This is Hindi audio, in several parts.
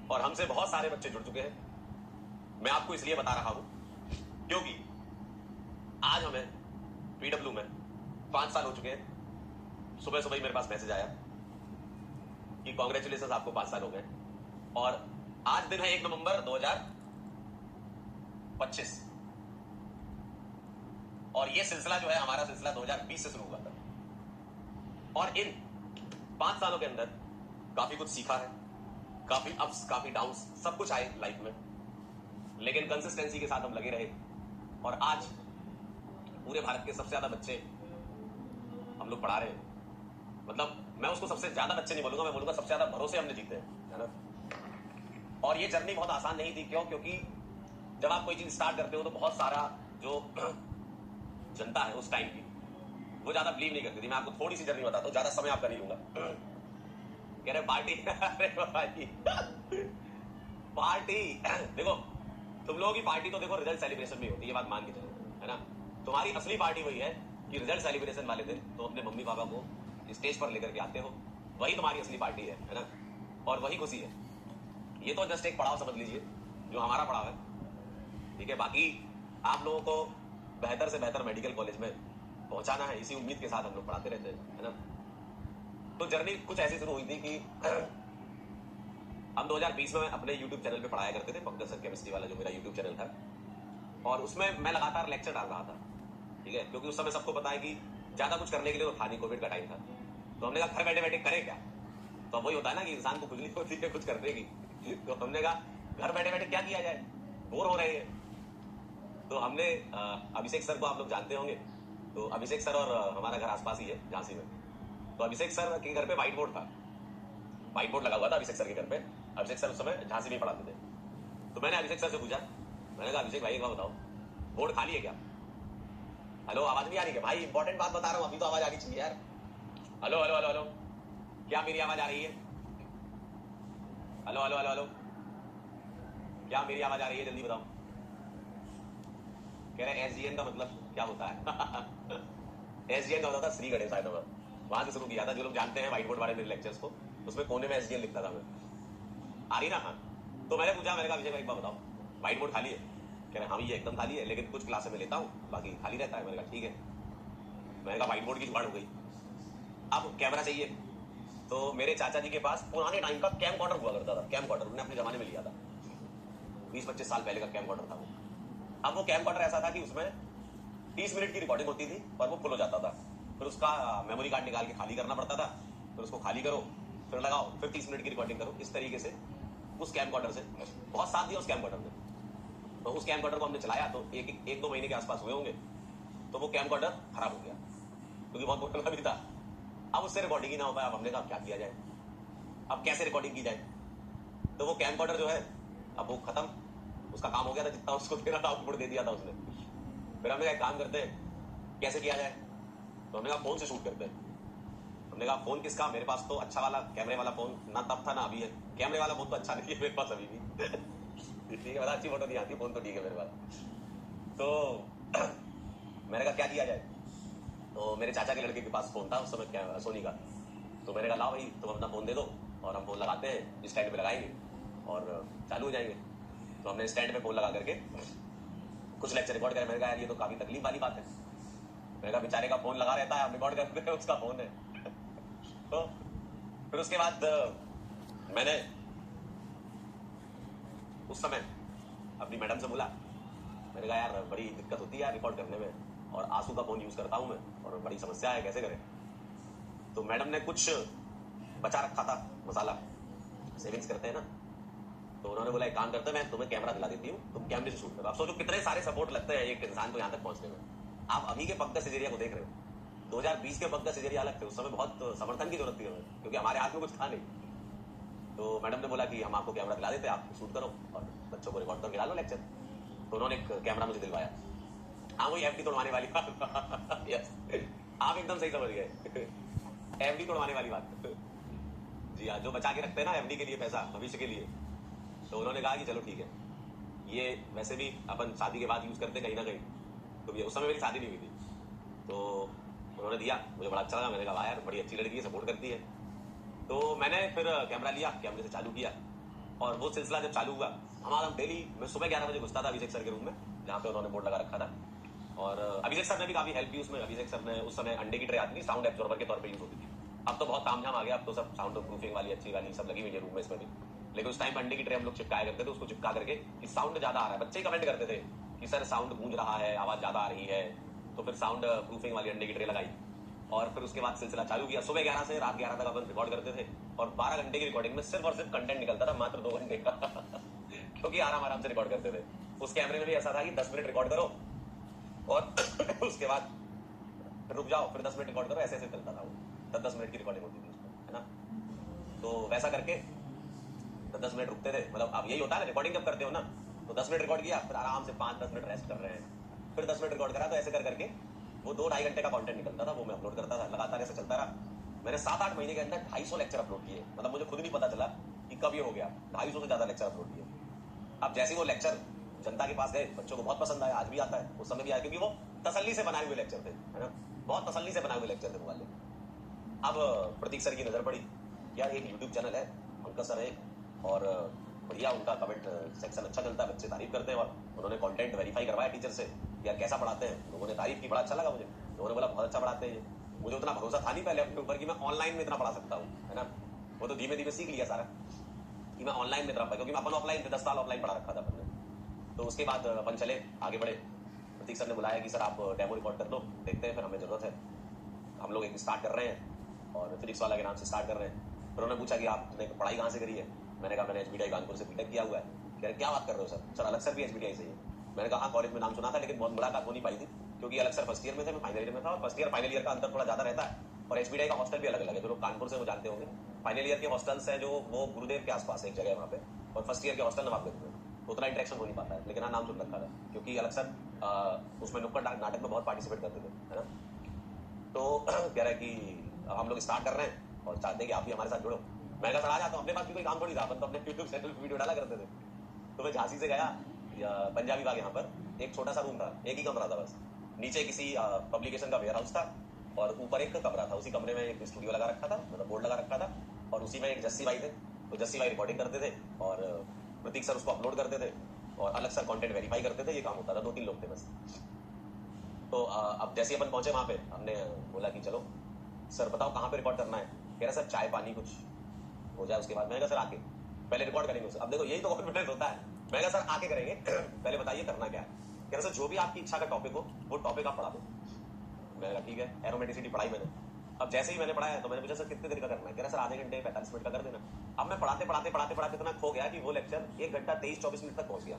और हमसे बहुत सारे बच्चे जुड़ चुके हैं। मैं आपको इसलिए बता रहा हूं क्योंकि आज हमें पीडब्ल्यू में 5 साल हो चुके हैं। सुबह सुबह ही मेरे पास मैसेज आया कि कांग्रेचुलेशन, आपको 5 साल हो गए। और आज दिन है 1 नवंबर 2025 और ये सिलसिला जो है हमारा सिलसिला 2020 से शुरू हुआ था। और इन 5 सालों के अंदर काफी कुछ सीखा है, काफी अप्स काफी डाउन्स सब कुछ आए लाइफ में, लेकिन कंसिस्टेंसी के साथ हम लगे रहे। और आज पूरे भारत के सबसे ज्यादा बच्चे हम लोग पढ़ा रहे हैं। मतलब मैं उसको सबसे ज्यादा बच्चे नहीं बोलूंगा, मैं बोलूंगा सबसे ज्यादा भरोसे हमने जीते हैं, है ना। और ये जर्नी बहुत आसान नहीं थी। क्यों? क्योंकि जब आप कोई चीज स्टार्ट करते हो तो बहुत सारा जो जनता है उस टाइम की वो ज्यादा बिलीव नहीं करती थी। मैं आपको थोड़ी सी जर्नी बताता हूँ, ज्यादा समय आपका नहीं लूंगा। कह रहे पार्टी अरे भाई पार्टी देखो, तुम लोगों की पार्टी तो देखो रिजल्ट सेलिब्रेशन में होती है, ये बात मान के चलो, है ना। तुम्हारी असली पार्टी वही है कि रिजल्ट सेलिब्रेशन वाले दिन तो अपने मम्मी पापा को स्टेज पर लेकर के आते हो, वही तुम्हारी असली पार्टी है ना। और वही खुशी है। ये तो जस्ट एक पड़ाव समझ लीजिए जो हमारा पड़ाव है, ठीक है। बाकी आप लोगों को बेहतर से बेहतर मेडिकल कॉलेज में पहुंचाना है, इसी उम्मीद के साथ हम लोग पढ़ाते रहते हैं, है ना। तो जर्नी कुछ ऐसी शुरू हुई थी कि हम 2020 में अपने YouTube चैनल पे पढ़ाया करते थे, पंकज सर केमिस्ट्री वाला जो मेरा YouTube चैनल था, और उसमें मैं लगातार लेक्चर डाल रहा था, ठीक है। क्योंकि उस समय सबको पता है कि ज्यादा कुछ करने के लिए तो था नहीं, कोविड का टाइम था। तो हमने कहा घर बैठे बैठे करें क्या। तो वही होता है ना कि इंसान को खुजली होती है कुछ करने की। तो हमने कहा घर बैठे बैठे क्या किया जाए, बोर हो रहे हैं। तो हमने अभिषेक सर को आप लोग जानते होंगे, तो अभिषेक सर और हमारा घर आसपास ही है झांसी में। तो अभिषेक सर के घर पे व्हाइट बोर्ड था, व्हाइट बोर्ड लगा हुआ था अभिषेक सर के घर पे। अभिषेक सर उस समय झांसी में पढ़ाते थे। तो मैंने अभिषेक सर से पूछा, मैंने कहा अभिषेक भाई एक बात बताओ, बोर्ड खाली है क्या? हेलो, आवाज नहीं आ रही है भाई? इंपॉर्टेंट बात बता रहा हूँ, अभी तो आवाज आनी चाहिए यार। हेलो हेलो हेलो हेलो, क्या मेरी आवाज आ रही है? हेलो हेलो हेलो हेलो, क्या मेरी आवाज आ रही है? जल्दी बताओ। कह रहे एसजीएन का मतलब क्या होता है? एसजीएन का होता था श्री गणेश नगर, वहां से शुरू किया था। जो लोग जानते हैं व्हाइट बोर्ड वाले मेरे लेक्चर्स को, उसमें कोने में एसजीएन लिखता था मैं। आ रही ना? हाँ। तो मैंने पूछा, मैंने कहा विजय भाई एक बात बताओ, व्हाइट बोर्ड खाली है? कह रहे हाँ ये एकदम खाली है, लेकिन कुछ क्लासें में लेता हूँ, बाकी खाली रहता है। मैंने कहा ठीक है। मैंने कहा व्हाइट बोर्ड की जुगाड़ हो गई, अब कैमरा चाहिए। तो मेरे चाचा जी के पास पुराने टाइम का कैमकॉर्डर हुआ करता था। कैमकॉर्डर उन्होंने अपने जमाने में लिया था, 20-25 साल पहले का कैमकॉर्डर था वो। अब वो कैमकॉर्डर ऐसा था कि उसमें 30 मिनट की रिकॉर्डिंग होती थी और वो फुल हो जाता था। फिर उसका मेमोरी कार्ड निकाल के खाली करना पड़ता था, फिर उसको खाली करो, फिर लगाओ, फिर 30 मिनट की रिकॉर्डिंग करो। इस तरीके से उस कैमकॉर्डर से बहुत साथ दिया उस कैमकॉर्डर ने। तो उस कैमकॉर्डर को हमने चलाया तो एक 2 महीने के आसपास हुए होंगे, तो वो कैमकॉर्डर खराब हो गया क्योंकि बहुत पुराना भी था। अब उससे रिकॉर्डिंग ही ना हो पाया। अब हमने कहा क्या किया जाए, अब कैसे रिकॉर्डिंग की जाए। तो वो कैमकॉर्डर जो है अब वो खत्म, उसका काम हो गया था, जितना उसको देना था आउटपुट दे दिया था उसने। फिर हमने कहा एक काम करते हैं, कैसे किया जाए। तो हमने कहा फोन से शूट करते हैं। हमने कहा फोन किसका? मेरे पास तो अच्छा वाला कैमरे वाला फोन ना तब था ना अभी है। कैमरे वाला फोन तो अच्छा नहीं है मेरे पास अभी भी। ठीक है, बड़ा अच्छी फोटो नहीं आती, फोन तो ठीक है मेरे पास। तो मैंने कहा क्या किया जाए। तो मेरे चाचा के लड़के के पास फोन था उस समय, क्या सोनी का। तो मैंने कहा लाओ भाई तुम अपना फोन दे दो और हम फोन लगाते हैं, स्टैंड पे लगाएंगे और चालू हो जाएंगे। तो हमने स्टैंड पे फोन लगा करके कुछ लेक्चर रिकॉर्ड करे। मैंने कहा यार ये तो काफी तकलीफ वाली बात है। मैंने कहा बेचारे का फोन लगा रहता है, आप रिकॉर्ड करते हैं, उसका फोन है। तो फिर उसके बाद मैंने उस समय अपनी मैडम से बोला, मैंने कहा यार बड़ी दिक्कत होती है यार रिकॉर्ड करने में, और आंसू का फोन यूज करता हूं मैं और बड़ी समस्या है, कैसे करें। तो मैडम ने कुछ बचा रखा था मसाला, सेविंग्स करते हैं ना। तो उन्होंने बोला एक काम करते हैं, मैं तुम्हें कैमरा दिला देती हूँ, तुम कैमरे से शूट करो। आप सोचो कितने सारे सपोर्ट लगते हैं एक इंसान को यहाँ तक पहुंचने में। आप अभी के पंकज सजेरिया को देख रहे हो, 2020 के पंकज सजेरिया अलग थे। उस समय बहुत समर्थन की जरूरत थी हमें, क्योंकि हमारे हाथ में कुछ था नहीं। तो मैडम ने बोला कि हम आपको कैमरा दिला देते हैं, आप शूट करो और बच्चों को रिकॉर्ड करके डालो लेक्चर। तो उन्होंने एक कैमरा मुझे दिलवाया। हाँ वही एफडी तोड़वाने वाली बात। यस, आप एकदम सही समझ गए, एफडी तोड़वाने वाली बात। जी हाँ, जो बचा के रखते हैं ना एफडी के लिए पैसा भविष्य के लिए। तो उन्होंने कहा कि चलो ठीक है, ये वैसे भी अपन शादी के बाद यूज करते कहीं ना कहीं, तो ये उस समय मेरी शादी नहीं हुई थी। तो उन्होंने दिया, मुझे बड़ा अच्छा लगा। मैंने कहा यार बड़ी अच्छी लड़की है, सपोर्ट करती है। तो मैंने फिर कैमरा लिया, कैमरे से चालू किया और वो सिलसिला जब चालू हुआ, हमारा डेली, मैं सुबह 11 बजे घुसता था अभिषेक सर के रूम में, जहाँ पे उन्होंने बोर्ड लगा रखा था। और अभिषेक सर ने भी काफी हेल्प की उसमें। अभिषेक सर ने उस समय अंडे की ट्रे आती थी, साउंड एब्जॉर्बर के तौर पे यूज होती थी। अब तो बहुत तामझाम आ गया, अब तो सब साउंड प्रूफिंग वाली अच्छी वाली सब लगी हुई है रूम में इसमें भी। लेकिन उस टाइम पे अंडे की ट्रे हम लोग चिपकाया करते थे, उसको चिपका करके कि साउंड ज्यादा आ रहा है। बच्चे कमेंट करते थे कि सर साउंड गूंज रहा है, आवाज ज्यादा आ रही है, तो फिर साउंड प्रूफिंग वाली अंडे की ट्रे लगाई। और फिर उसके बाद सिलसिला चालू किया। सुबह 11 से रात 11 तक अपन रिकॉर्ड करते थे, और 12 घंटे की रिकॉर्डिंग में सिर्फ और सिर्फ कंटेंट निकलता था मात्र 2 घंटे का क्योंकि आराम से रिकॉर्ड करते थे। उस कैमरे में भी ऐसा था कि 10 मिनट रिकॉर्ड करो और उसके बाद रुक जाओ, फिर 10 मिनट रिकॉर्ड करो, ऐसे चलता था वो। 10 मिनट की रिकॉर्डिंग होती थी उसमें, है ना। तो वैसा करके 10 मिनट रुकते थे। मतलब अब यही होता है ना, रिकॉर्डिंग जब करते हो ना, तो 10 मिनट रिकॉर्ड किया, फिर आराम से 5-10 मिनट रेस्ट कर रहे हैं, फिर 10 मिनट रिकॉर्ड करा, तो ऐसे कर करके वो 2-2.5 घंटे का कंटेंट निकलता था, वो मैं अपलोड करता था। लगातार ऐसे चलता रहा। मैंने 7-8 महीने के अंदर 250 लेक्चर अपलोड किए। मतलब मुझे खुद नहीं पता चला कि कब ये हो गया, 250 से ज्यादा लेक्चर अपलोड किए। अब जैसे वो लेक्चर जनता के पास गए, बच्चों को बहुत पसंद आया, आज भी आता है, उस समय भी आया, क्योंकि वो तसल्ली से बनाए हुए लेक्चर थे, है ना, बहुत तसल्ली से बनाए हुए लेक्चर थे वो वाले। अब प्रतीक सर की नजर पड़ी, यार एक यूट्यूब चैनल है, पंकज सर है, और बढ़िया उनका कमेंट सेक्शन अच्छा चलता है, बच्चे तारीफ करते हैं, और उन्होंने कंटेंट वेरीफाई करवाया टीचर से, यार कैसा पढ़ाते हैं। लोगों ने तारीफ की, बड़ा अच्छा लगा मुझे। लोगों ने बोला बहुत अच्छा पढ़ाते हैं। मुझे उतना भरोसा था नहीं पहले अपने ऊपर कि मैं ऑनलाइन में इतना पढ़ा सकता हूँ, है ना। वो तो धीमे धीमे सीख लिया सारा कि मैं ऑनलाइन में इतना पढ़ा, क्योंकि मैं अपन ऑफलाइन थे, 10 साल ऑफलाइन पढ़ा रखा था अपन ने। तो उसके बाद अपन चले आगे बढ़े। प्रतीक सर ने बुलाया कि सर आप डेमो रिकॉर्ड कर लो, देखते हैं, फिर हमें जरूरत है। हम लोग एक स्टार्ट कर रहे हैं, और फिजिक्स वाला के नाम से स्टार्ट कर रहे हैं। फिर उन्होंने पूछा कि आपने पढ़ाई कहाँ से करी है। मैंने कहा मैंने HBTI कानपुर से बीटेक किया हुआ है। कह रहे क्या बात कर रहे हो सर, अलग सर भी HBTI से ही है। मैंने कहा कॉलेज में नाम सुना था, लेकिन बहुत मुलाकात हो नहीं पाई थी, क्योंकि अलग सर फर्स्ट ईयर में थे, मैं फाइनल ईयर में था, और फर्स्ट ईयर फाइनल ईयर का अंतर थोड़ा ज्यादा रहता है, और HBTI का हॉस्टल भी अलग अलग है। जो लोग कानपुर से वो जानते होंगे, फाइनल ईयर के हॉस्टल्स है जो वो गुरुदेव के आसपास एक जगह है वहाँ पे, और फर्स्ट ईयर के हॉस्टल नवाबगंज में। उतना इंटरेक्शन हो नहीं पाता है, लेकिन हाँ नाम सुन रखा था, क्योंकि अलग सर उसमें नुक्कड़ नाटक में बहुत पार्टिसिपेट करते थे, है ना। तो कह रहा है कि हम लोग स्टार्ट कर रहे हैं और चाहते हैं कि आप भी हमारे साथ जुड़ो। मैं कहा सर आ जाता हूँ, अपने पास भी कोई काम थोड़ी था, अपन तो अपने यूट्यूब चैनल पे वीडियो डाला करते थे। तो मैं झांसी से गया पंजाबी बाग, यहाँ पर एक छोटा सा रूम था, एक ही कमरा था बस। नीचे किसी पब्लिकेशन का वेयर हाउस था, और ऊपर एक कमरा था। उसी कमरे में एक स्टूडियो लगा रखा था, मतलब बोर्ड लगा रखा था, और उसी में एक जस्सी भाई थे। तो जस्सी भाई रिकॉर्डिंग करते थे, और प्रतीक सर उसको अपलोड करते थे, और अलग सर कंटेंट वेरीफाई करते थे। ये काम होता था, 2-3 लोग थे बस। तो अब जैसे अपन पहुंचे वहां पे, हमने बोला कि चलो सर बताओ कहाँ पे रिकॉर्ड करना है। कह रहा सर चाय पानी कुछ हो जाए उसके बाद। मैंने कहा सर आके पहले रिकॉर्ड करेंगे उसे। अब देखो यही तो कॉन्फिडेंस होता है। मैंने कहा सर आके करेंगे पहले बताइए करना क्या है। कह रहा सर जो भी आपकी इच्छा का टॉपिक हो वो टॉपिक आप पढ़ा दो। मैंने कहा ठीक है। एरोमेटिसिटी पढ़ाई मैंने। अब जैसे ही मैंने पढ़ाया तो मैंने पूछा सर कितने देर का करना है। कह रहा सर आधे घंटे 45 मिनट का कर देना। अब मैं पढ़ाते इतना खो गया कि वो लेक्चर 1 घंटा 23-24 मिनट तक पहुंच गया।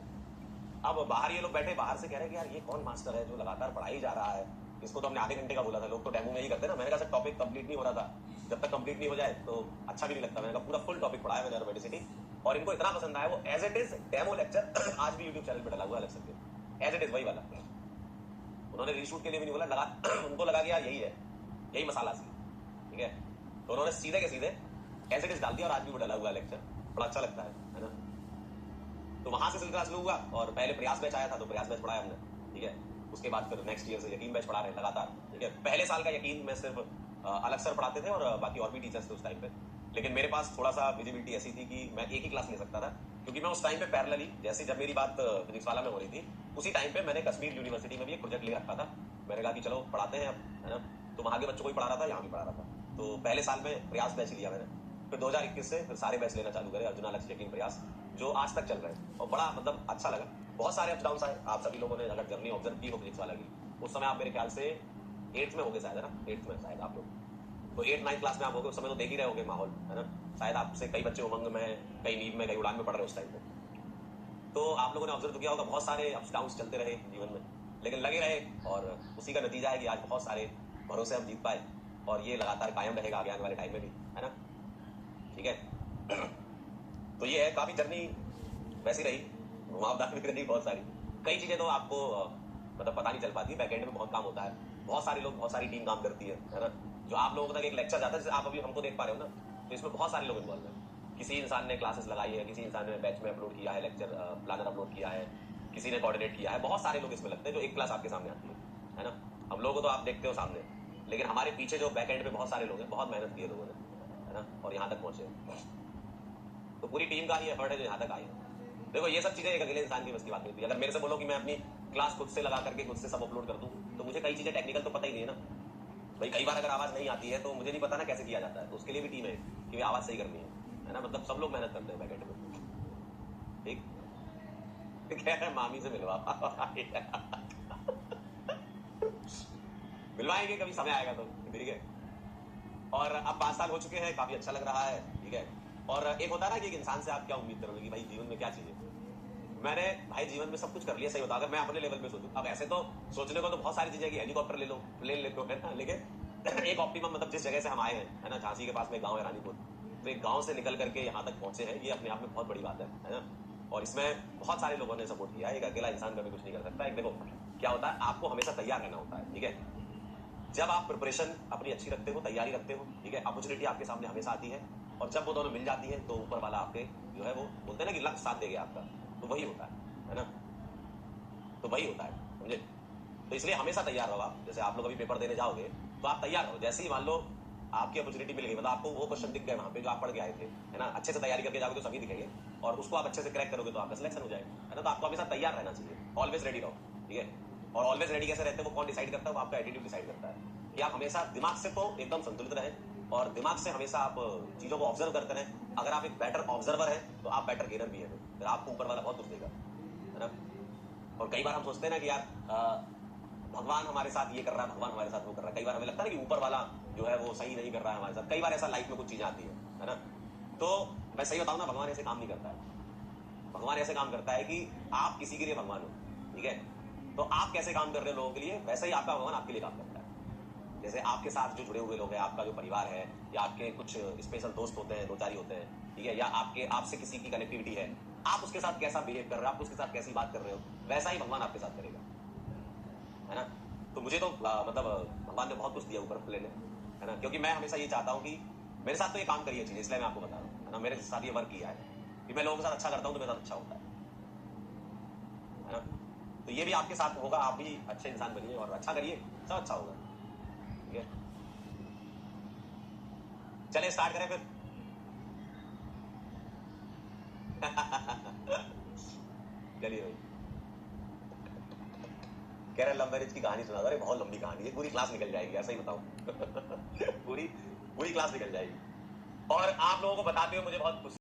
अब बाहर ये लोग बैठे, बाहर से कह रहे हैं कि यार ये कौन मास्टर है जो लगातार पढ़ाई जा रहा है, इसको तो हमने आधे घंटे का बोला था। लोग तो डेमो में ही करते ना। मैंने कहा सर टॉपिक कंप्लीट नहीं हो रहा था, जब तक कंप्लीट नहीं हो जाए तो अच्छा भी नहीं लगता। मैंने कहा पूरा फुल टॉपिक पढ़ाया मैंने एरोमेटिसिटी, और इनको इतना पसंद आया वो as it is demo lecture आज भी यूट्यूब चैनल पे डला हुआ है लेक्चर के, एज इट इज वही वाला। उन्होंने रीशूट के लिए भी नहीं बोला, लगा उनको लगा कि यार यही है, यही मसाला सी, ठीक है। तो उन्होंने सीधे के सीधे एज इट इज डाल दिया, और आज भी वो डला हुआ लेक्चर, बड़ा अच्छा लगता है ना। तो वहां से सिलसिला शुरू हुआ, और पहले प्रयास बैच आया था तो प्रयास बैच पढ़ाया हमने, ठीक है। उसके बाद फिर नेक्स्ट ईयर से यकीन बैच पढ़ा रहे लगातार, ठीक है। पहले साल का यकीन में सिर्फ अलग सर पढ़ाते थे, और बाकी और भी टीचर्स थे उस टाइम पे। लेकिन मेरे पास थोड़ा सा विजिबिलिटी ऐसी थी कि मैं एक ही क्लास ले सकता था, क्योंकि मैं उस टाइम पे पैरेलली, जैसे जब मेरी बात फिजिक्स वाला में हो रही थी, उसी टाइम पे मैंने कश्मीर यूनिवर्सिटी में भी एक प्रोजेक्ट ले रखा था। मैंने कहा कि चलो पढ़ाते हैं अब, है ना। तो वहां के बच्चों को ही पढ़ा रहा था, यहाँ भी पढ़ा रहा था। तो पहले साल में प्रयास बैच लिया मैंने, फिर 2021 से फिर सारे बैच लेना चालू करे, अर्जुना लक्ष्य यकीन प्रयास, जो आज तक चल रहे हैं, और बड़ा मतलब अच्छा लगा। बहुत सारे अप्स डाउन आए, आप सभी लोगों ने अगर जर्नी ऑब्जर्व की हो फिजिक्स वाला की, उस समय आप मेरे ख्याल से 8th में होगे शायद, है ना, 8th में शायद आप लोग, तो 8-9 क्लास में आप होगे, उस समय तो देख ही रहे होगे माहौल, है ना। शायद आपसे कई बच्चे उमंग में, कई नींद में, कई उड़ान में पढ़ रहे उस टाइम पे। तो आप लोगों ने ऑब्जर्व किया होगा बहुत सारे अप्स डाउन चलते रहे जीवन में, लेकिन लगे रहे, और उसी का नतीजा है कि आज बहुत सारे भरोसे हम जीत पाए, और ये लगातार कायम रहेगा आगे आने वाले टाइम में भी, है ना, ठीक है। तो ये है, काफी जर्नी वैसी रही, घुमावदार भी रही बहुत सारी। कई चीजें तो आपको मतलब पता नहीं चल पाती, बैकएंड में बहुत काम होता है, बहुत सारे लोग, बहुत सारी टीम काम करती है ना। जो आप लोगों तक एक लेक्चर जाता है, जैसे आप अभी हमको देख पा रहे हो ना, तो इसमें बहुत सारे लोग इन्वॉल्व हैं। किसी इंसान ने क्लासेस लगाई है, किसी इंसान ने बैच में अपलोड किया है, लेक्चर प्लानर अपलोड किया है, किसी ने कोऑर्डिनेट किया है। बहुत सारे लोग इसमें लगते हैं, जो एक क्लास आपके सामने आती है ना। हम लोगों को तो आप देखते हो सामने, लेकिन हमारे पीछे जो बैक एंड पे बहुत सारे लोग हैं, बहुत मेहनत की है लोगों ने, है ना, और यहाँ तक पहुंचे। तो तो पूरी टीम का ही एफर्ट है जो यहाँ तक आई है। देखो ये सब चीजें एक अकेले इंसान की बस की बात नहीं होती। अगर मेरे से बोलो कि मैं अपनी क्लास खुद से लगा करके खुद से सब अपलोड कर दूं, तो मुझे कई चीजें टेक्निकल तो पता ही नहीं है ना भाई। कई बार अगर आवाज नहीं आती है तो मुझे नहीं पता ना कैसे किया जाता है, तो उसके लिए भी टीम है कि आवाज सही करनी है ना। मतलब सब लोग मेहनत करते हैं बैकेंड में। ठीक कह रहे मामी से मिलवा मिलवाएंगे कभी समय आएगा तो, ठीक है। और अब 5 साल हो चुके हैं, काफी अच्छा लग रहा है, ठीक है। और एक होता है ना कि एक इंसान से आप क्या उम्मीद करोगे कि भाई जीवन में क्या चाहिए। मैंने भाई जीवन में सब कुछ कर लिया, सही बता। अगर मैं अपने लेवल पे सोचूं, अब ऐसे तो सोचने को तो बहुत सारी चीजें कि हेलीकॉप्टर ले लो, प्लेन ले लो, है ना, लेकिन एक ऑप्टिमम मतलब जिस जगह से हम आए हैं, है ना, झांसी के पास में गांव है रानीपुर, तो एक गांव से निकल करके यहाँ तक पहुंचे हैं, ये अपने आप में बहुत बड़ी बात है ना। और इसमें बहुत सारे लोगों ने सपोर्ट किया है, एक अकेला इंसान कभी कुछ नहीं कर सकता। एक देखो क्या होता है, आपको हमेशा तैयार रहना होता है, ठीक है। जब आप प्रिपरेशन अपनी अच्छी रखते हो, तैयारी रखते हो, ठीक है, अपॉर्चुनिटी आपके सामने हमेशा आती है, और जब वो दोनों मिल जाती है तो ऊपर वाला आपके जो है वो बोलते हैं ना कि लक साथ देगा आपका, तो वही होता है ना, तो वही होता है, समझे। तो इसलिए हमेशा तैयार रहो आप। जैसे आप लोग अभी पेपर देने जाओगे तो आप तैयार रहो। जैसे ही मान लो आपकी अपॉर्चुनिटी मिल गई, मतलब आपको वो क्वेश्चन दिख गए वहां पे जो आप पढ़ के आए थे, है ना, अच्छे से तैयारी करके जाओगे तो सभी दिखेंगे, और उसको आप अच्छे से क्रैक करोगे तो आपका सिलेक्शन हो जाएगा, है ना। तो आपको हमेशा तैयार रहना चाहिए, ऑलवेज रेडी रहो, ठीक है। और ऑलवेज रेडी कैसे रहते हैं, वो कौन डिसाइड करता है, वो आपका एटीट्यूड डिसाइड करता है कि आप हमेशा दिमाग से तो एकदम संतुलित रहे, और दिमाग से हमेशा आप चीजों को ऑब्जर्व करते रहे। अगर आप एक बेटर ऑब्जर्वर है तो आप बेटर गेनर भी है, फिर आपको ऊपर वाला बहुत कुछ देगा, है ना। और कई बार हम सोचते हैं ना कि यार भगवान हमारे साथ ये कर रहा है, भगवान हमारे साथ वो कर रहा है। कई बार हमें लगता है कि ऊपर वाला जो है वो सही नहीं कर रहा है हमारे साथ। कई बार ऐसा लाइफ में कुछ चीजें आती है ना। तो मैं सही बताऊं ना, भगवान ऐसे काम नहीं करता है। भगवान ऐसे काम करता है कि आप किसी के लिए भगवान हो, ठीक है। तो आप कैसे काम कर रहे हो लोगों के लिए, वैसे ही आपका भगवान आपके लिए काम करता है। जैसे आपके साथ जो जुड़े हुए लोग हैं, आपका जो परिवार है, या आपके कुछ स्पेशल दोस्त होते हैं, दो चार ही होते हैं, ठीक है, या आपसे किसी की कनेक्टिविटी है, आप उसके साथ कैसा बिहेव कर रहे हो, आप उसके साथ कैसी बात कर रहे हो, वैसा ही भगवान आपके साथ करेगा, है ना। तो मुझे तो मतलब भगवान ने बहुत कुछ दिया ऊपर प्लेन, है ना, क्योंकि मैं हमेशा ये चाहता हूँ कि मेरे साथ तो ये काम करिए चीज, इसलिए मैं आपको बता रहा हूँ, है ना। मेरे साथ ये वर्क किया है कि मैं लोगों के साथ अच्छा करता हूँ तो मेरे साथ अच्छा होता है ना। तो ये भी आपके साथ होगा, आप भी अच्छे इंसान बनिए और अच्छा करिए, सब अच्छा होगा, ठीक है। चले स्टार्ट करें फिर। चलिए भाई, कह रहे लव मैरिज की कहानी सुना दो। अरे बहुत लंबी कहानी है, पूरी क्लास निकल जाएगी, ऐसा ही बताऊं। पूरी पूरी क्लास निकल जाएगी। और आप लोगों को बताते हुए मुझे बहुत खुशी